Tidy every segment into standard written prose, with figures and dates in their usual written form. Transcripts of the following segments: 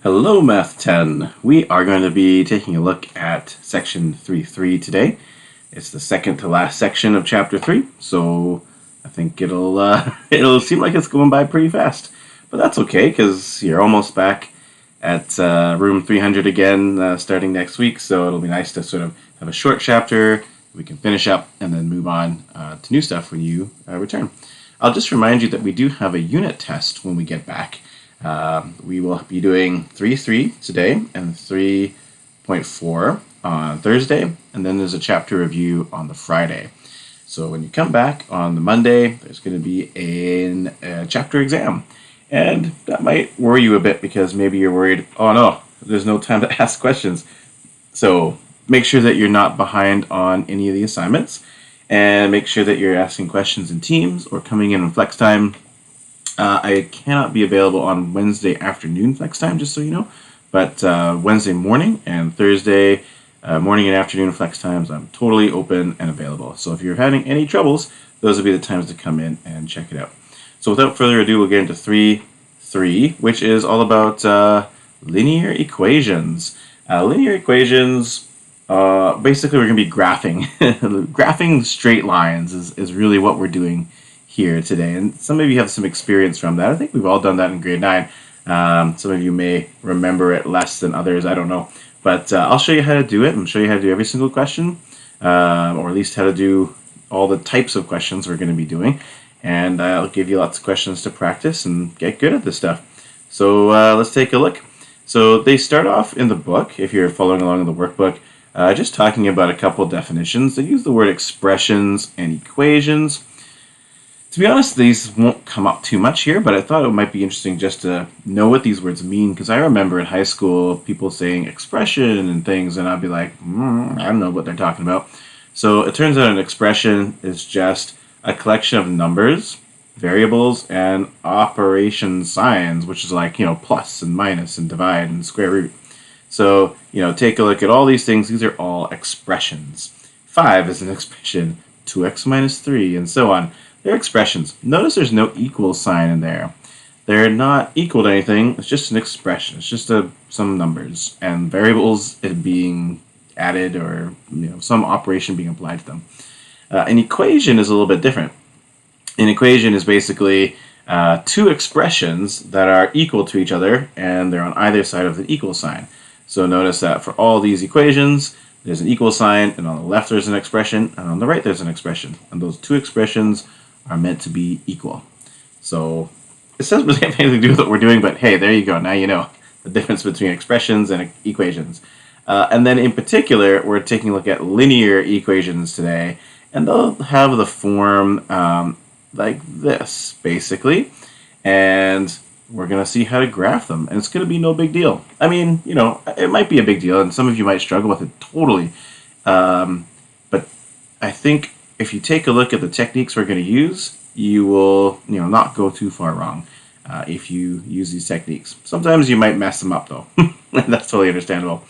Hello, Math 10. We are going to be taking a look at section 3.3 today. It's the second to last section of chapter 3, so I think it'll seem like it's going by pretty fast. But that's okay, because you're almost back at room 300 again starting next week, so it'll be nice to sort of have a short chapter. We can finish up and then move on to new stuff when you return. I'll just remind you that we do have a unit test when we get back. We will be doing 3.3 today and 3.4 on Thursday, and then there's a chapter review on the Friday. So when you come back on the Monday, there's going to be a chapter exam. And that might worry you a bit because maybe you're worried, oh no, there's no time to ask questions. So make sure that you're not behind on any of the assignments, and make sure that you're asking questions in teams or coming in flex time. I cannot be available on Wednesday afternoon flex time, just so you know, but Wednesday morning and Thursday morning and afternoon flex times, I'm totally open and available. So if you're having any troubles, those will be the times to come in and check it out. So without further ado, we'll get into 3.3, which is all about linear equations. Linear equations, basically we're going to be graphing. Graphing straight lines is really what we're doing here today, and some of you have some experience from that. I think we've all done that in grade 9. Some of you may remember it less than others, I don't know, but I'll show you how to do it and show you how to do every single question, or at least how to do all the types of questions we're going to be doing, and I'll give you lots of questions to practice and get good at this stuff. So let's take a look. So they start off in the book, if you're following along in the workbook, just talking about a couple definitions. They use the word expressions and equations. To be honest, these won't come up too much here, but I thought it might be interesting just to know what these words mean, because I remember in high school people saying expression and things, and I'd be like, I don't know what they're talking about. So it turns out an expression is just a collection of numbers, variables, and operation signs, which is like, plus and minus and divide and square root. So, take a look at all these things. These are all expressions. 5 is an expression, 2x minus 3, and so on. They're expressions. Notice there's no equal sign in there. They're not equal to anything. It's just an expression. It's just some numbers and variables being added, or some operation being applied to them. An equation is a little bit different. An equation is basically two expressions that are equal to each other, and they're on either side of the equal sign. So notice that for all these equations, there's an equal sign, and on the left there's an expression, and on the right there's an expression. And those two expressions are meant to be equal. So it doesn't really have anything to do with what we're doing, but hey, there you go. Now you know the difference between expressions and equations. And then in particular, we're taking a look at linear equations today, and they'll have the form like this, basically. And we're going to see how to graph them, and it's going to be no big deal. I mean, it might be a big deal, and some of you might struggle with it totally. But I think if you take a look at the techniques we're going to use, you will, not go too far wrong if you use these techniques. Sometimes you might mess them up, though. That's totally understandable.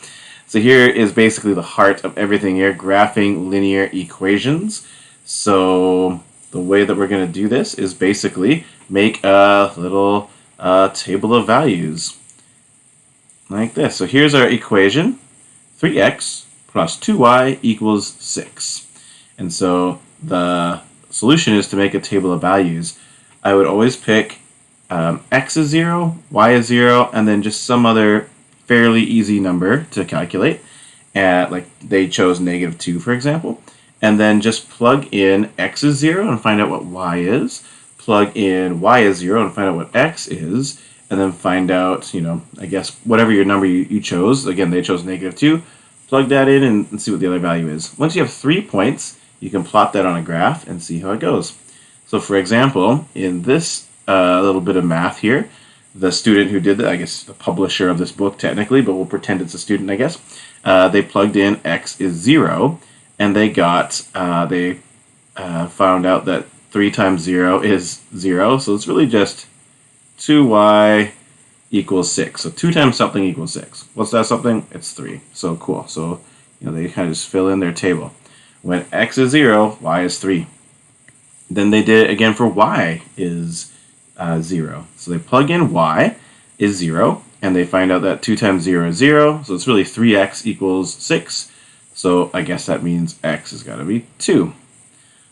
So here is basically the heart of everything here, graphing linear equations. So the way that we're going to do this is basically make a little table of values like this. So here's our equation, 3x plus 2y equals 6. And so the solution is to make a table of values. I would always pick x is 0, y is 0, and then just some other fairly easy number to calculate. Like they chose -2, for example. And then just plug in x is 0 and find out what y is. Plug in y is 0 and find out what x is. And then find out, I guess, whatever your number you chose. Again, they chose -2. Plug that in and see what the other value is. Once you have 3 points, you can plot that on a graph and see how it goes. So for example, in this little bit of math here, the student who did that, I guess the publisher of this book technically, but we'll pretend it's a student, I guess, they plugged in x is 0, and they got, found out that 3 times 0 is 0, so it's really just 2y equals 6. So 2 times something equals 6. What's that something? It's 3. So cool. So they kind of just fill in their table. When x is 0, y is 3. Then they did it again for y is 0. So they plug in y is 0, and they find out that 2 times 0 is 0, so it's really 3x equals 6. So I guess that means x has got to be 2.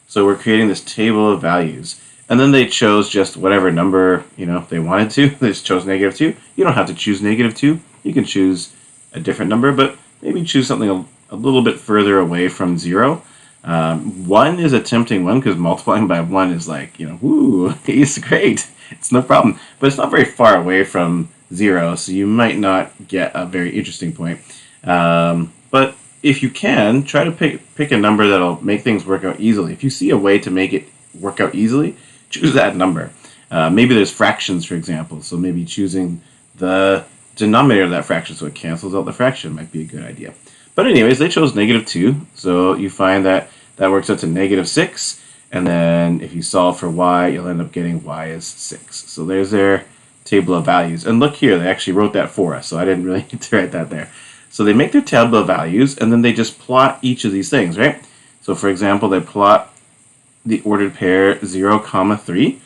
So we're creating this table of values. And then they chose just whatever number, they wanted to. They just chose -2. You don't have to choose -2. You can choose a different number, but maybe choose something a little bit further away from 0. 1 is a tempting one because multiplying by 1 is like, woo, it's great. It's no problem. But it's not very far away from 0, so you might not get a very interesting point. But if you can, try to pick a number that'll make things work out easily. If you see a way to make it work out easily, choose that number. Maybe there's fractions, for example, so maybe choosing the denominator of that fraction so it cancels out the fraction might be a good idea. But anyways, they chose -2, so you find that works out to -6, and then if you solve for y, you'll end up getting y is 6. So there's their table of values. And look here, they actually wrote that for us, so I didn't really need to write that there. So they make their table of values, and then they just plot each of these things, right? So for example, they plot the ordered pair 0, 3.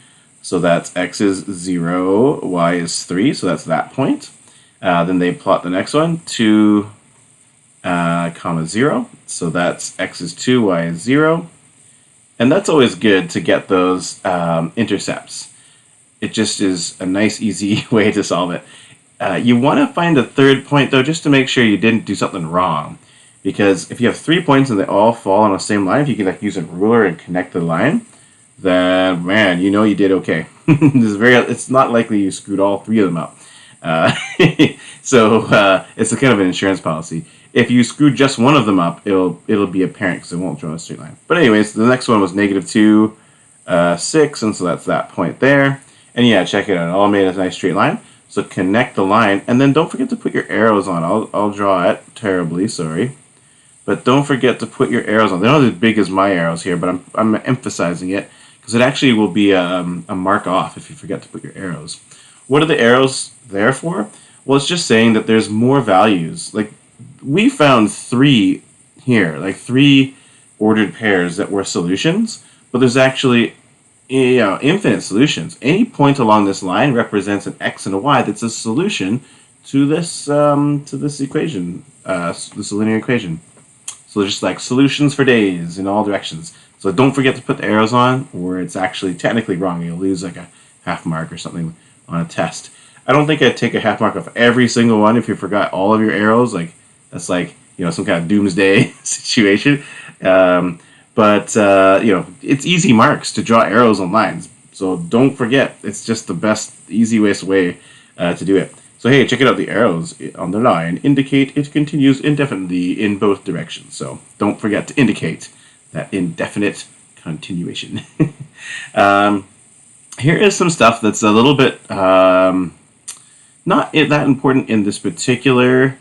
So that's x is 0, y is 3, so that's that point. Then they plot the next one, 2, 0. So that's x is 2, y is 0. And that's always good to get those intercepts. It just is a nice, easy way to solve it. You want to find a third point, though, just to make sure you didn't do something wrong. Because if you have 3 points and they all fall on the same line, if you can use a ruler and connect the line, then, man, you did okay. It's not likely you screwed all 3 of them up. So it's a kind of an insurance policy. If you screw just one of them up, it'll be apparent because it won't draw a straight line. But anyways, the next one was -2, 6, and so that's that point there. And yeah, check it out. It all made a nice straight line. So connect the line, and then don't forget to put your arrows on. I'll draw it terribly, sorry. But don't forget to put your arrows on. They're not as big as my arrows here, but I'm emphasizing it because it actually will be a mark off if you forget to put your arrows. What are the arrows there for? Well, it's just saying that there's more values. Like, we found 3 here, like 3 ordered pairs that were solutions, but there's actually infinite solutions. Any point along this line represents an x and a y that's a solution to this equation, this linear equation. So there's just like solutions for days in all directions. So don't forget to put the arrows on, or it's actually technically wrong. You'll lose like a half mark or something on a test. I don't think I'd take a half mark off every single one if you forgot all of your arrows. Like, that's like, some kind of doomsday situation. But it's easy marks to draw arrows on lines. So don't forget, it's just the best, easiest way to do it. So hey, check it out. The arrows on the line indicate it continues indefinitely in both directions. So don't forget to indicate that indefinite continuation. Here is some stuff that's a little bit not that important in this particular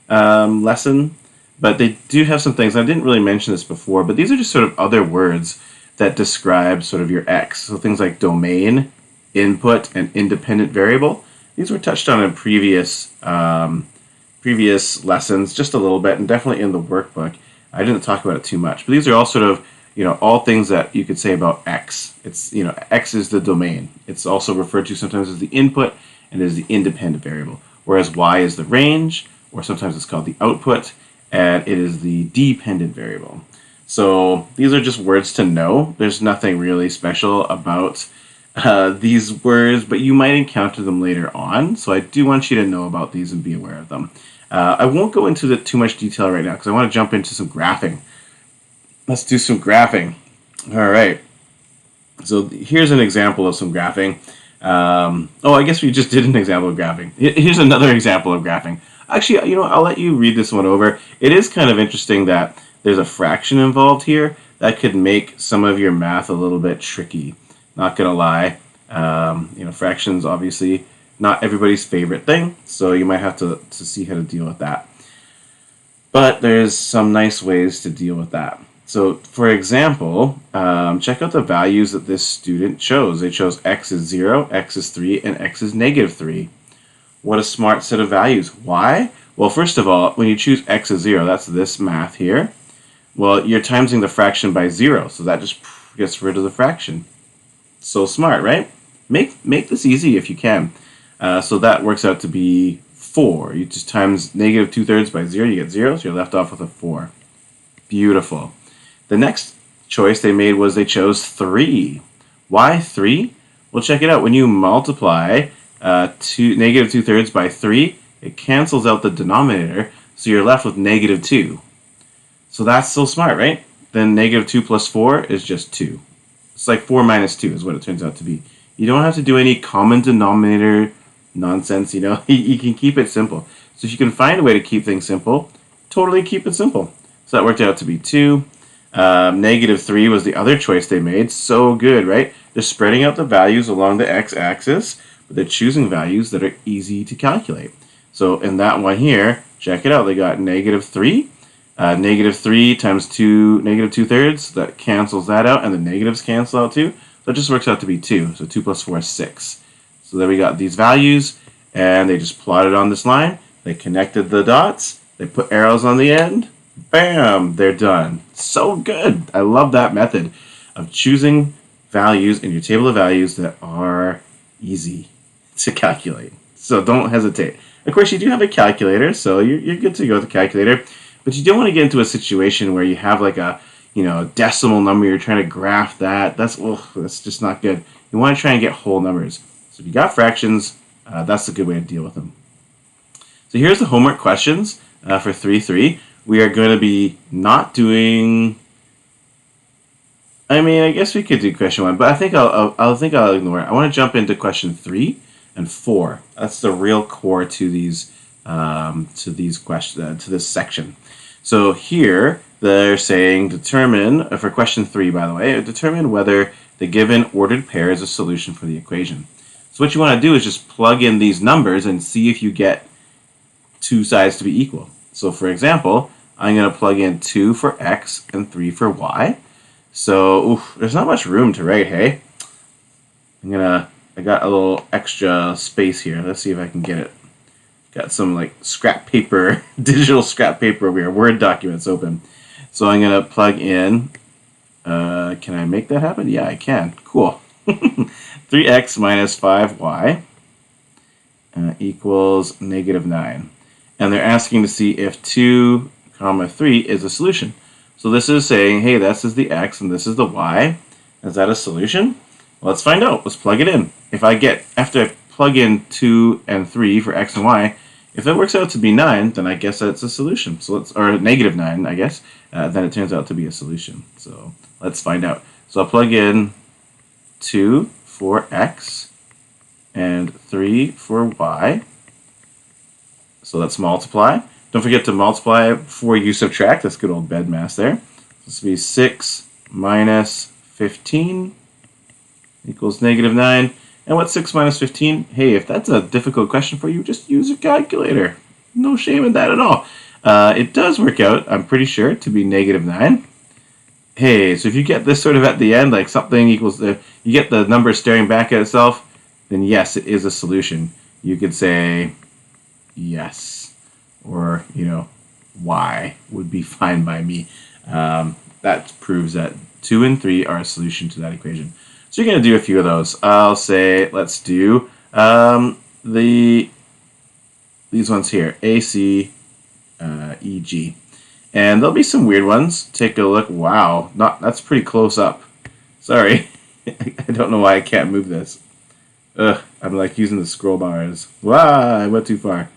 lesson, but they do have some things. I didn't really mention this before, but these are just sort of other words that describe sort of your x. So things like domain, input, and independent variable. These were touched on in previous lessons just a little bit, and definitely in the workbook. I didn't talk about it too much, but these are all sort of all things that you could say about x. It's x is the domain. It's also referred to sometimes as the input and as the independent variable, whereas y is the range, or sometimes it's called the output, and it is the dependent variable. So these are just words to know. There's nothing really special about these words, but you might encounter them later on. So I do want you to know about these and be aware of them. I won't go into too much detail right now because I want to jump into some graphing. Let's do some graphing. All right. So here's an example of some graphing. I guess we just did an example of graphing. Here's another example of graphing. Actually, I'll let you read this one over. It is kind of interesting that there's a fraction involved here that could make some of your math a little bit tricky. Not gonna lie. Fractions obviously not everybody's favorite thing, so you might have to see how to deal with that. But there's some nice ways to deal with that. So, for example, check out the values that this student chose. They chose x is 0, x is 3, and x is -3. What a smart set of values. Why? Well, first of all, when you choose x is 0, that's this math here. Well, you're timesing the fraction by 0, so that just gets rid of the fraction. So smart, right? Make this easy if you can. So that works out to be 4. You just times negative 2/3 by 0, you get 0, so you're left off with a 4. Beautiful. The next choice they made was they chose 3. Why 3? Well, check it out. When you multiply negative 2/3 by 3, it cancels out the denominator, so you're left with negative 2. So that's so smart, right? Then negative 2 plus 4 is just 2. It's like 4 minus 2 is what it turns out to be. You don't have to do any common denominator nonsense, you know. You can keep it simple. So if you can find a way to keep things simple, totally keep it simple. So that worked out to be 2. Negative 3 was the other choice they made. So good, right? They're spreading out the values along the x-axis, but they're choosing values that are easy to calculate. So in that one here, check it out. They got negative 3. Negative 3 times 2, negative 2/3. That cancels that out, and the negatives cancel out too. So it just works out to be 2. So 2 plus 4 is 6. So there we got these values, and they just plotted on this line. They connected the dots. They put arrows on the end. Bam! They're done. So good. I love that method of choosing values in your table of values that are easy to calculate. So don't hesitate. Of course, you do have a calculator, so you're good to go with the calculator. But you don't want to get into a situation where you have like a decimal number. You're trying to graph that. That's just not good. You want to try and get whole numbers. So if you got fractions, that's a good way to deal with them. So here's the homework questions for 3-3. We are going to be not doing. I mean, I guess we could do question 1, but I think I'll ignore it. I want to jump into question 3 and 4. That's the real core to these questions to this section. So here they're saying determine for question 3, by the way, determine whether the given ordered pair is a solution for the equation. So what you want to do is just plug in these numbers and see if you get two sides to be equal. So for example, I'm going to plug in 2 for x and 3 for y. So there's not much room to write, hey? I got a little extra space here. Let's see if I can get it. Got some like scrap paper, digital scrap paper over here, Word documents open. So I'm going to plug in, can I make that happen? Yeah, I can. Cool. 3x minus 5y equals negative 9. And they're asking to see if 2, 3 is a solution. So this is saying, hey, this is the x and this is the y. Is that a solution? Well, let's find out. Let's plug it in. After I plug in 2 and 3 for x and y, if that works out to be 9, then I guess that's a solution. So or negative 9, I guess. Then it turns out to be a solution. So let's find out. So I'll plug in 2 for x and 3 for y. So let's multiply. Don't forget to multiply before you subtract. That's good old bed math there. This will be 6 minus 15 equals negative 9. And what's 6 minus 15? Hey, if that's a difficult question for you, just use a calculator. No shame in that at all. It does work out, I'm pretty sure, to be negative 9. Hey, so if you get this sort of at the end, like something equals, you get the number staring back at itself, then yes, it is a solution. You could say yes, or, y would be fine by me. That proves that 2 and 3 are a solution to that equation. So you're going to do a few of those. I'll say, let's do these ones here, A, C, E, G. And there'll be some weird ones. Take a look. Wow, that's pretty close up. Sorry. I don't know why I can't move this. I'm like using the scroll bars. Wow, I went too far.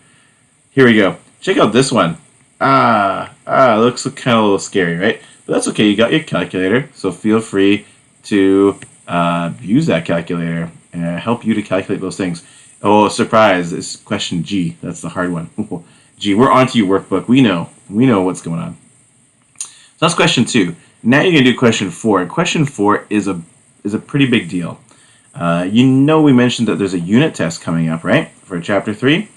Here we go. Check out this one. It looks kind of a little scary, right? But that's okay. You got your calculator, so feel free to use that calculator and help you to calculate those things. Oh, surprise! It's question G. That's the hard one. G, we're on to you, workbook. We know what's going on. So that's question 2. Now you're gonna do question 4. Question 4 is a pretty big deal. We mentioned that there's a unit test coming up, right, for chapter 3.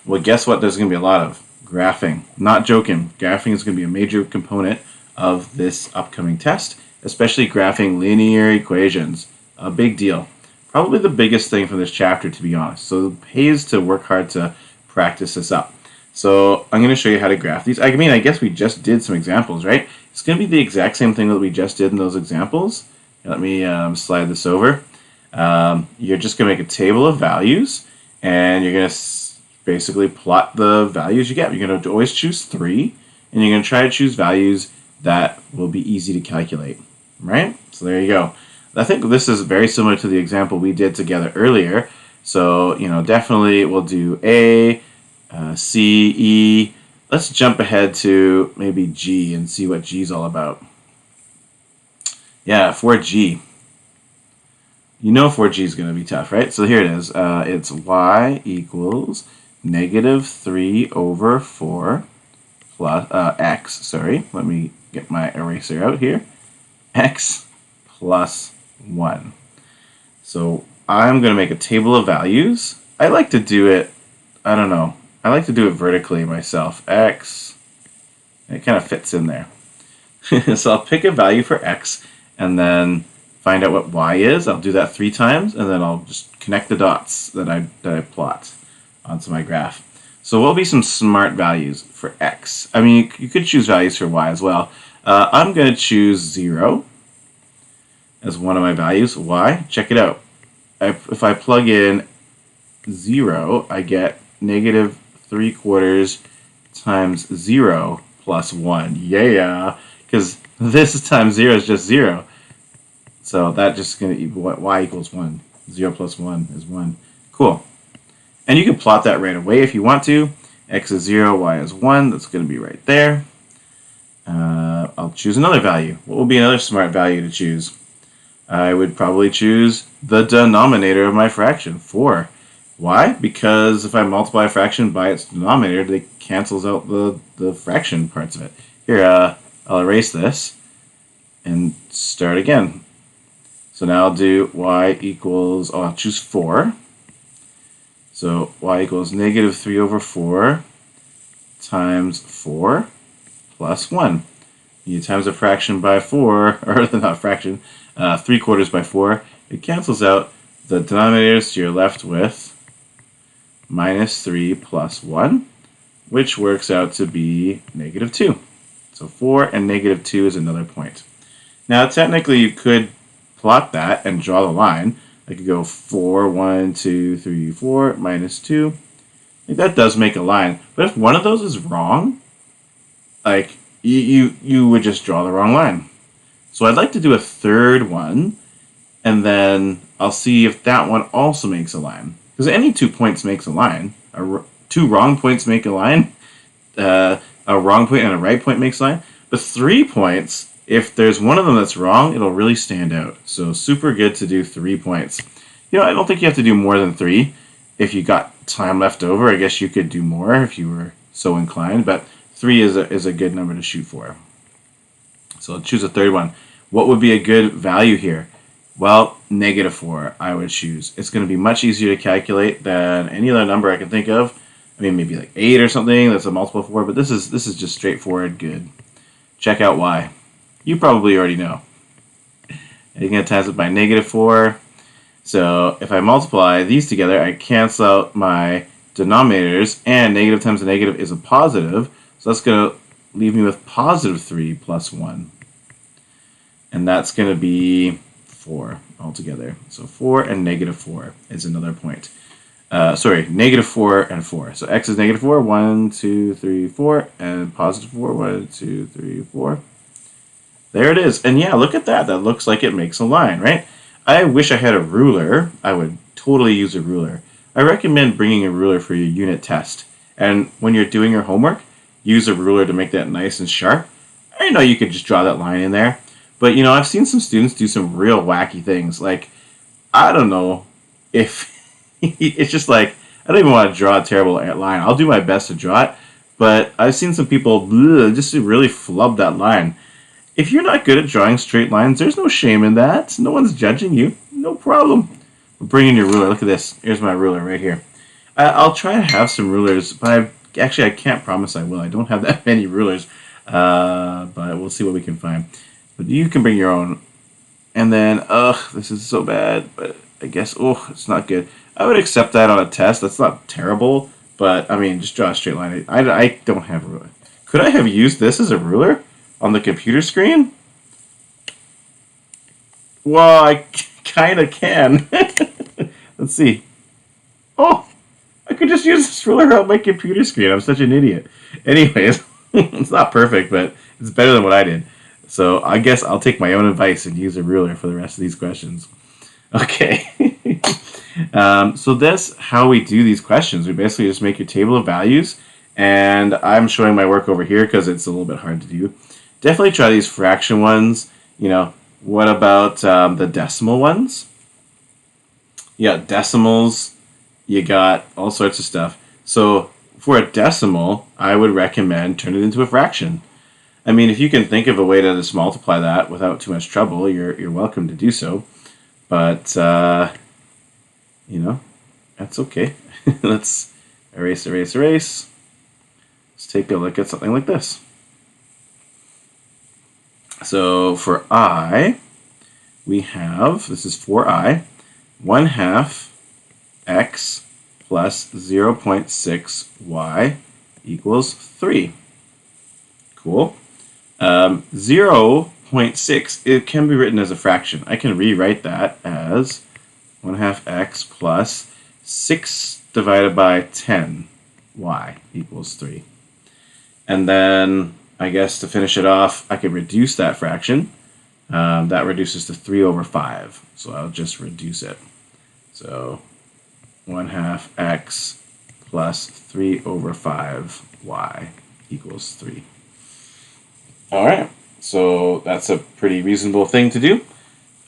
Well, guess what? There's gonna be a lot of graphing. Not joking. Graphing is gonna be a major component of this upcoming test, especially graphing linear equations. A big deal. Probably the biggest thing from this chapter, to be honest. So it pays to work hard to practice this up. So I'm going to show you how to graph these. I guess we just did some examples, right? It's going to be the exact same thing that we just did in those examples. Let me slide this over. You're just going to make a table of values, and you're going to basically plot the values you get. You're going to always choose 3, and you're going to try to choose values that will be easy to calculate, right? So there you go. I think this is very similar to the example we did together earlier. So, definitely we'll do A, C, E. Let's jump ahead to maybe G and see what G is all about. Yeah, for G. 4G is going to be tough, right? So here it is. It's y equals negative 3 over 4 plus x. Sorry, let me get my eraser out here. X plus 1. So I'm going to make a table of values. I like to do it, I don't know. I like to do it vertically myself. X, it kind of fits in there. So I'll pick a value for x and then find out what y is. I'll do that 3 times, and then I'll just connect the dots that I plot onto my graph. So what will be some smart values for x? I mean, you could choose values for y as well. I'm going to choose 0 as one of my values. Y, check it out. If I plug in 0, I get negative 3/4 times 0 plus 1. Yeah, because this times 0 is just 0. So that just going to equal y equals 1. 0 plus 1 is 1. Cool. And you can plot that right away if you want to. X is 0, y is 1. That's going to be right there. I'll choose another value. What will be another smart value to choose? I would probably choose the denominator of my fraction, 4. Why? Because if I multiply a fraction by its denominator, it cancels out the fraction parts of it. Here, I'll erase this and start again. So now I'll do y equals, I'll choose 4. So y equals negative 3 over 4 times 4 plus 1. You times a fraction by 4, or not fraction, 3/4 by 4. It cancels out the denominators, so you're left with minus 3 plus 1, which works out to be negative 2. So 4 and negative 2 is another point. Now technically you could plot that and draw the line. I could go 4, 1, 2, 3, 4, minus 2. Like that does make a line. But if one of those is wrong, like you would just draw the wrong line. So I'd like to do a third one, and then I'll see if that one also makes a line. Because any 2 points makes a line. 2 wrong points make a line. A wrong point and a right point makes a line. But 3 points, if there's one of them that's wrong, it'll really stand out. So super good to do 3 points. I don't think you have to do more than 3. If you got time left over, I guess you could do more if you were so inclined. But 3 is a good number to shoot for. So I'll choose a third one. What would be a good value here? Well, negative 4 I would choose. It's going to be much easier to calculate than any other number I can think of. I mean, maybe like 8 or something that's a multiple of 4, but this is just straightforward good. Check out y. You probably already know. You're going to times it by negative 4. So if I multiply these together, I cancel out my denominators, and negative times a negative is a positive. So that's going to leave me with positive 3 plus 1. And that's going to be 4 altogether. So 4 and negative 4 is another point. Negative 4 and 4. So x is negative 4, 1, 2, 3, 4, and positive 4, 1, 2, 3, 4. There it is. And yeah, look at that. That looks like it makes a line, right? I wish I had a ruler. I would totally use a ruler. I recommend bringing a ruler for your unit test. And when you're doing your homework, use a ruler to make that nice and sharp. I know you could just draw that line in there. But, I've seen some students do some real wacky things. Like, I don't know if it's just like, I don't even want to draw a terrible line. I'll do my best to draw it. But I've seen some people just really flub that line. If you're not good at drawing straight lines, there's no shame in that. No one's judging you. No problem. Bring in your ruler. Look at this. Here's my ruler right here. I'll try to have some rulers, but I can't promise I will. I don't have that many rulers, but we'll see what we can find. But you can bring your own. And then, this is so bad, but I guess, it's not good. I would accept that on a test. That's not terrible, but, I mean, just draw a straight line. I don't have a ruler. Could I have used this as a ruler on the computer screen? Well, I kind of can. Let's see. Oh, I could just use this ruler on my computer screen. I'm such an idiot. Anyways, it's not perfect, but it's better than what I did. So I guess I'll take my own advice and use a ruler for the rest of these questions. Okay. So that's how we do these questions. We basically just make your table of values, and I'm showing my work over here because it's a little bit hard to do. Definitely try these fraction ones. What about the decimal ones? Yeah, decimals. You got all sorts of stuff. So for a decimal, I would recommend turn it into a fraction. I mean, if you can think of a way to just multiply that without too much trouble, you're welcome to do so. But that's okay. Let's erase. Let's take a look at something like this. So for I, we have, this is for I, 1/2 x plus 0.6y equals 3. Cool. 0.6, it can be written as a fraction. I can rewrite that as 1/2 x plus 6 divided by 10y equals 3. And then, I guess to finish it off, I could reduce that fraction. That reduces to 3 over 5. So I'll just reduce it. So 1/2 x plus 3 over 5y equals 3. Alright, so that's a pretty reasonable thing to do.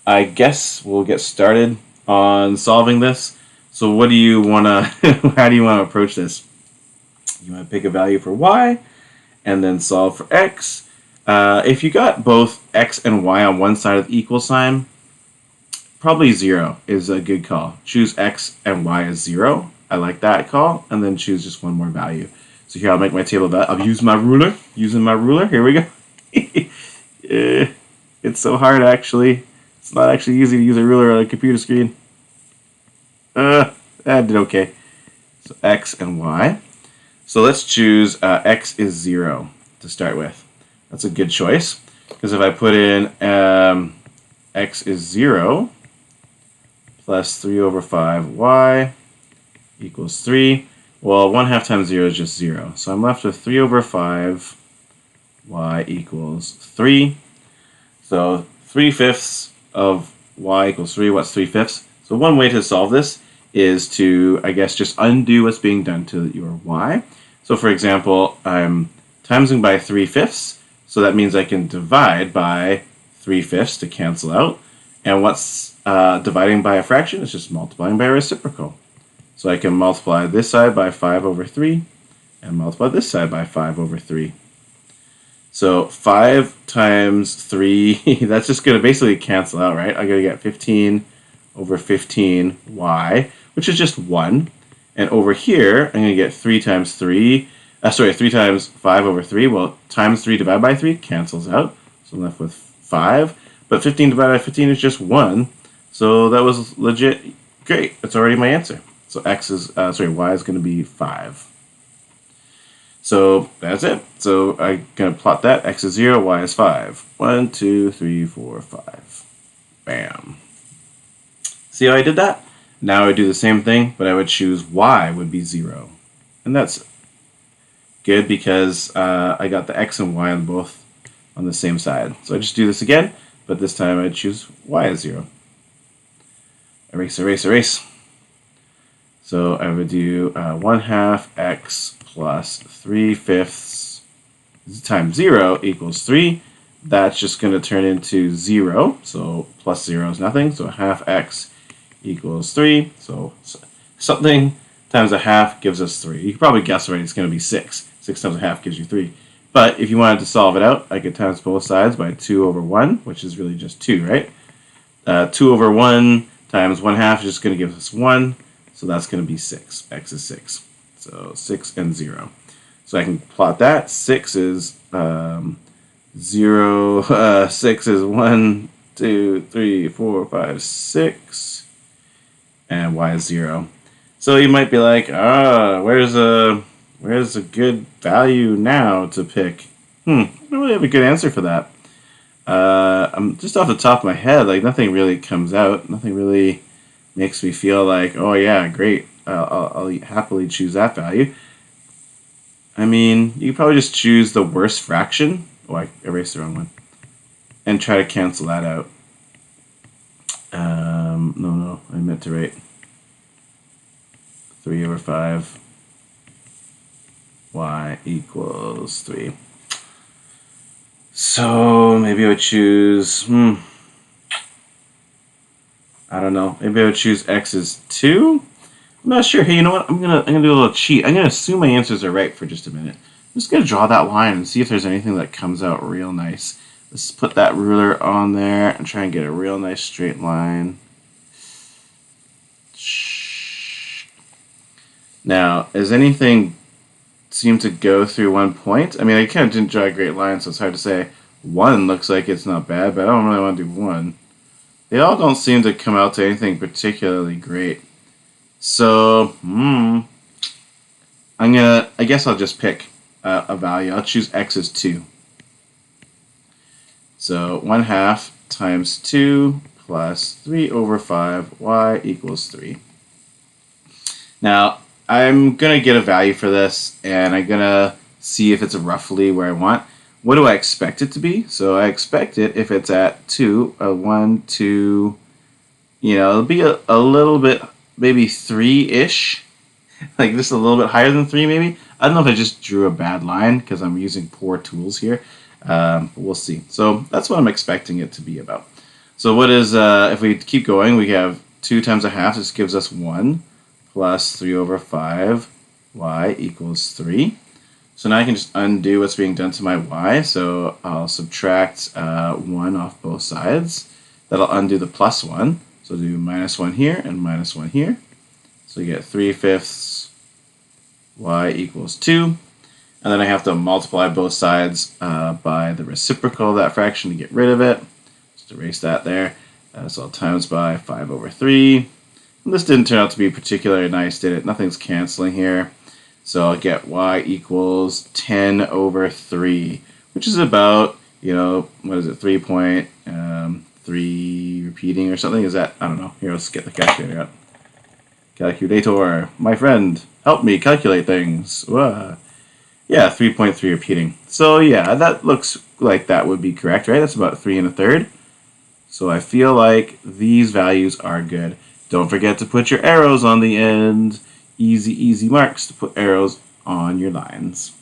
I guess we'll get started on solving this. So what do you want to, how do you want to approach this? You want to pick a value for y and then solve for x. If you got both x and y on one side of the equal sign, probably 0 is a good call. Choose x and y as 0. I like that call. And then choose just one more value. So here I'll make my table of that. I'll use my ruler. Using my ruler. Here we go. It's so hard actually. It's not actually easy to use a ruler on a computer screen. I did okay. So x and y. So let's choose x is 0 to start with. That's a good choice. Because if I put in x is 0 plus 3 over 5y equals 3. Well, 1/2 times 0 is just 0. So I'm left with 3 over 5y equals 3. So 3/5 of y equals 3. What's 3/5? So one way to solve this is to, I guess, just undo what's being done to your y. So for example, I'm timesing by 3/5. So that means I can divide by 3/5 to cancel out. And what's dividing by a fraction? It's just multiplying by a reciprocal. So I can multiply this side by 5 over 3 and multiply this side by 5 over 3. So 5 times 3, that's just going to basically cancel out, right? I'm going to get 15 over 15y, which is just 1. And over here, I'm going to get 3 times 3 times 5 over 3. Well, times 3 divided by 3 cancels out. So I'm left with 5. But 15 divided by 15 is just 1. So that was legit great. That's already my answer. So y is going to be 5. So that's it. So I'm going to plot that. X is 0, y is 5. 1, 2, 3, 4, 5. Bam. See how I did that? Now I would do the same thing, but I would choose y would be 0. And that's good because I got the x and y on both on the same side. So I just do this again, but this time I choose y as 0. Erase. So I would do 1/2 x plus 3/5 times 0 equals 3. That's just going to turn into 0. So plus 0 is nothing. So 1/2 x equals 3. So something times 1/2 gives us 3. You can probably guess already it's going to be 6. 6 times 1/2 gives you 3. But if you wanted to solve it out, I could times both sides by 2 over 1, which is really just 2, right? 2 over 1 times 1/2 is just going to give us 1. So that's going to be 6. X is 6. So 6 and 0. So I can plot that. 6 is 0. 6 is 1, 2, 3, 4, 5, 6. And y is 0. So you might be like, where's a good value now to pick? I don't really have a good answer for that. I'm just off the top of my head, like nothing really comes out. Nothing really makes me feel like, oh yeah, great. I'll happily choose that value. I mean, you can probably just choose the worst fraction. Oh, I erased the wrong one. And try to cancel that out. No, I meant to write 3 over 5 y equals 3. So maybe I would choose, I don't know. Maybe I would choose x is 2. I'm not sure. Hey, you know what? I'm gonna do a little cheat. I'm gonna assume my answers are right for just a minute. I'm just gonna draw that line and see if there's anything that comes out real nice. Let's put that ruler on there and try and get a real nice straight line. Now, does anything seem to go through one point? I mean, I kind of didn't draw a great line, so it's hard to say. 1 looks like it's not bad, but I don't really want to do 1. They all don't seem to come out to anything particularly great. So, I guess I'll just pick a value. I'll choose x as 2. So 1/2 times 2 plus 3 over 5 y equals 3. Now, I'm going to get a value for this, and I'm going to see if it's roughly where I want. What do I expect it to be? So I expect it, if it's at 2, 1, 2, it'll be a little bit, maybe 3-ish. Like just a little bit higher than 3, maybe. I don't know if I just drew a bad line because I'm using poor tools here. But we'll see. So that's what I'm expecting it to be about. So what is, if we keep going, we have 2 times 1/2. This gives us 1 plus 3 over 5 y equals 3. So now I can just undo what's being done to my y. So I'll subtract 1 off both sides. That'll undo the plus 1. So do -1 here and -1 here. So you get 3/5 y equals 2. And then I have to multiply both sides by the reciprocal of that fraction to get rid of it. Just erase that there. So I'll times by 5 over 3. And this didn't turn out to be particularly nice, did it? Nothing's canceling here. So I'll get y equals 10 over 3, which is about, what is it, 3.3 repeating or something? Is that, I don't know. Here, let's get the calculator out. Calculator, my friend, help me calculate things. Yeah, 3.3 repeating. So yeah, that looks like that would be correct, right? That's about 3 1/3. So I feel like these values are good. Don't forget to put your arrows on the end. Easy marks to put arrows on your lines.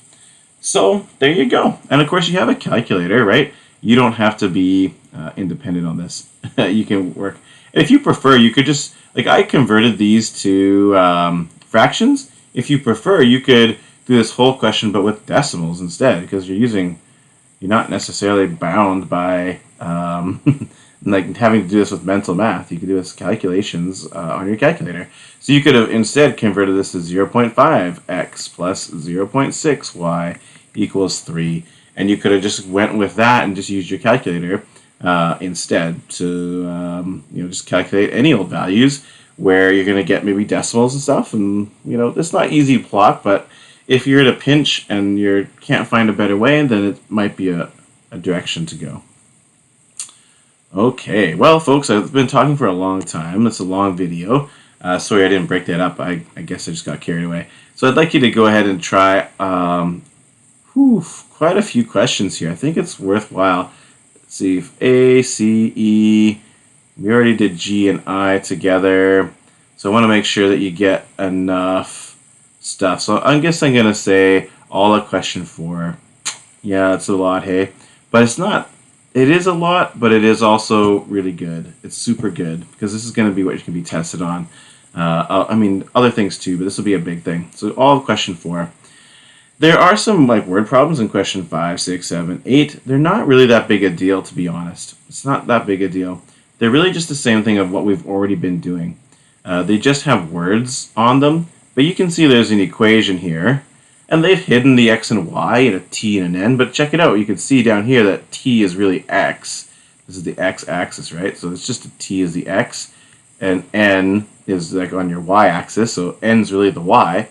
So there you go. And of course you have a calculator, right? You don't have to be independent on this. You can work. And if you prefer, you could just, like I converted these to fractions. If you prefer, you could do this whole question but with decimals instead, because you're not necessarily bound by like having to do this with mental math. You could do this calculations on your calculator. So you could have instead converted this to 0.5x plus 0.6y equals 3. And you could have just went with that and just used your calculator instead to just calculate any old values where you're going to get maybe decimals and stuff. And it's not easy to plot, but if you're at a pinch and you can't find a better way, then it might be a direction to go. Okay, well, folks, I've been talking for a long time. It's a long video. Sorry I didn't break that up. I guess I just got carried away. So I'd like you to go ahead and try quite a few questions here. I think it's worthwhile. Let's see, A, C, E. We already did G and I together. So I want to make sure that you get enough stuff. So I guess I'm going to say all of question 4. Yeah, it's a lot, hey? But it's not. It is a lot, but it is also really good. It's super good because this is going to be what you can be tested on. I mean, other things too, but this will be a big thing. So all of question 4. There are some word problems in question 5, 6, 7, 8. They're not really that big a deal, to be honest. It's not that big a deal. They're really just the same thing of what we've already been doing. They just have words on them, but you can see there's an equation here. And they've hidden the x and y in a t and an n, but check it out. You can see down here that t is really x. This is the x-axis, right? So it's just a t is the x, and n is on your y-axis, so n is really the y.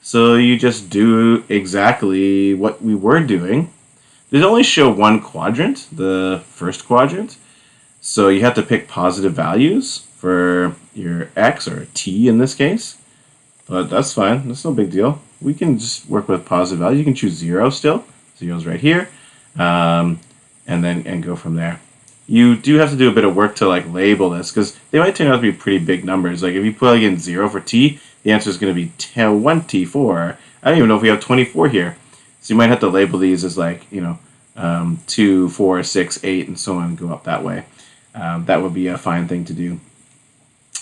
So you just do exactly what we were doing. They only show one quadrant, the first quadrant. So you have to pick positive values for your x, or t in this case. but that's fine. That's no big deal. We can just work with positive values. You can choose 0 still. 0's right here. And go from there. You do have to do a bit of work to like label this because they might turn out to be pretty big numbers. Like if you plug in 0 for t, the answer is going to be 24. I don't even know if we have 24 here. So you might have to label these as like, 2, 4, 6, 8, and so on, and go up that way. That would be a fine thing to do.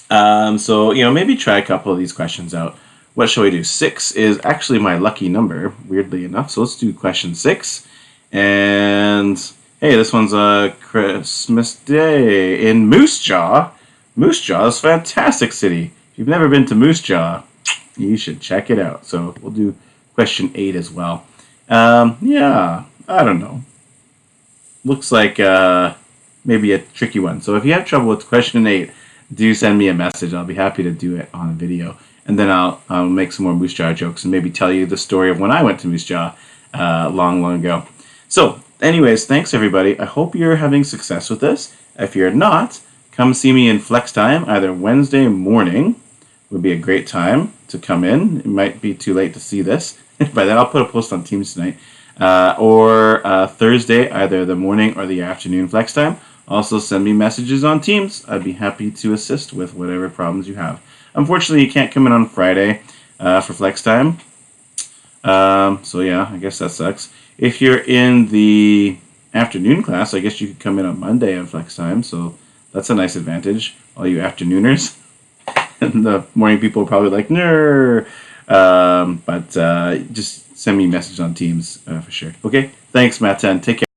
So, maybe try a couple of these questions out. What shall we do? 6 is actually my lucky number, weirdly enough. So let's do question 6. And hey, this one's a Christmas Day in Moose Jaw. Moose Jaw is a fantastic city. If you've never been to Moose Jaw, you should check it out. So we'll do question 8 as well. Yeah, I don't know. Looks like maybe a tricky one. So if you have trouble with question 8, do send me a message. I'll be happy to do it on a video. And then I'll make some more Moose Jaw jokes and maybe tell you the story of when I went to Moose Jaw long ago. So, anyways, thanks everybody. I hope you're having success with this. If you're not, come see me in Flex Time, either Wednesday morning would be a great time to come in. It might be too late to see this. By then, I'll put a post on Teams tonight. Or Thursday, either the morning or the afternoon Flex Time. Also, send me messages on Teams. I'd be happy to assist with whatever problems you have. Unfortunately, you can't come in on Friday for Flex Time. So yeah, I guess that sucks. If you're in the afternoon class, I guess you could come in on Monday on Flex Time. So that's a nice advantage, all you afternooners. And the morning people are probably like, "Ner." But just send me a message on Teams for sure. Okay, thanks, Matt. Take care.